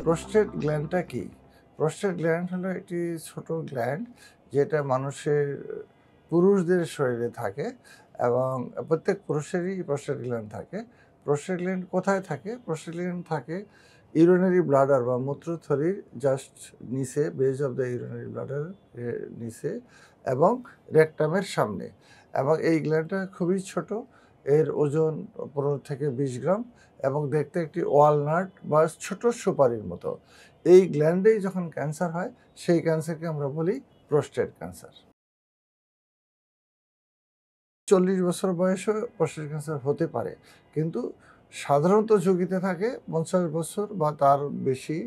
Prostate গ্ল্যান্ডটা কি? Prostate gland হলো একটি ছোট গ্ল্যান্ড যেটা মানুষের পুরুষদের শরীরে থাকে এবং প্রত্যেক পুরুষেরই প্রোস্টেট গ্ল্যান্ড থাকে। প্রোস্টেট গ্ল্যান্ড কোথায় থাকে? প্রোস্টেট গ্ল্যান্ড থাকে ইউরিনারি ব্লাডার বা মূত্রথলির জাস্ট নিচে, base of the urinary bladder নিচে এবং রেকটামের সামনে। এবং এই গ্ল্যান্ডটা খুবই ছোট, এর ওজন 15 থেকে 20 গ্রাম এবং দেখতে একটি ওয়ালনাট বা ছোট সুপারির মতো। এই গ্ল্যান্ডেই যখন ক্যান্সার হয় সেই ক্যান্সারকে আমরা বলি প্রোস্টেট ক্যান্সার। 40 বছর বয়সে প্রোস্টেট ক্যান্সার হতে পারে, কিন্তু সাধারণত ঝুঁকিতে থাকে 50 বছর বা তার বেশি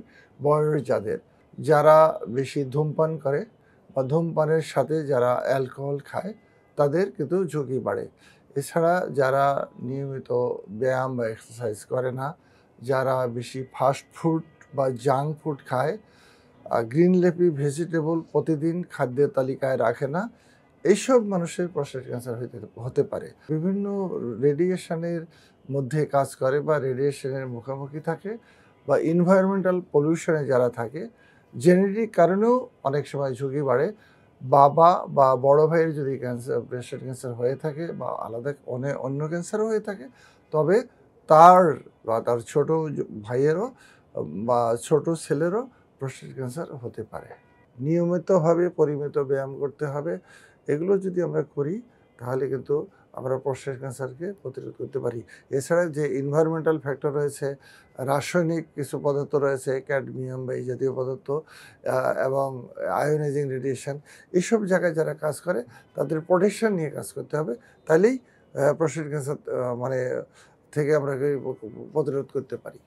বয়স যাদের, যারা বেশি ধূমপান করে বা ধূমপানের সাথে যারা অ্যালকোহল খায় তাদের কিন্তু ঝুঁকি বাড়ে। এছাড়া যারা নিয়মিত ব্যায়াম বা এক্সারসাইজ করে না, যারা বেশি ফাস্ট ফুড বা জাঙ্ক ফুড খায়, গ্রিন লিফি ভেজিটেবল প্রতিদিন খাদ্যের তালিকায় রাখে না, এইসব মানুষের প্রোস্টেট ক্যান্সার হতে পারে। বিভিন্ন রেডিয়েশনের মধ্যে কাজ করে বা রেডিয়েশনের মুখোমুখি থাকে বা এনভায়রনমেন্টাল পলিউশনে যারা থাকে, জেনেটিক কারণেও অনেক সময় ঝুঁকি বাড়ে। বাবা বা বড় ভাইয়ের যদি প্রোস্টেট ক্যান্সার হয়ে থাকে বা আলাদা অন্য ক্যান্সারও হয়ে থাকে, তবে তার বা তার ছোট ভাইয়েরও বা ছোট ছেলেরও প্রোস্টেট ক্যান্সার হতে পারে। নিয়মিতভাবে পরিমিত ব্যায়াম করতে হবে। এগুলো যদি আমরা করি তাহলে কিন্তু আমরা প্রোস্টেট ক্যান্সারকে প্রতিরোধ করতে পারি। এছাড়া যে এনভায়রনমেন্টাল ফ্যাক্টর রয়েছে, রাসায়নিক কিছু পদার্থ রয়েছে, ক্যাডমিয়াম বা এই জাতীয় পদার্থ এবং আয়োনাইজিং রেডিয়েশন, এইসব জায়গায় যারা কাজ করে তাদের প্রোটেকশন নিয়ে কাজ করতে হবে। তাহলেই প্রোস্টেট ক্যান্সার থেকে আমরা প্রতিরোধ করতে পারি।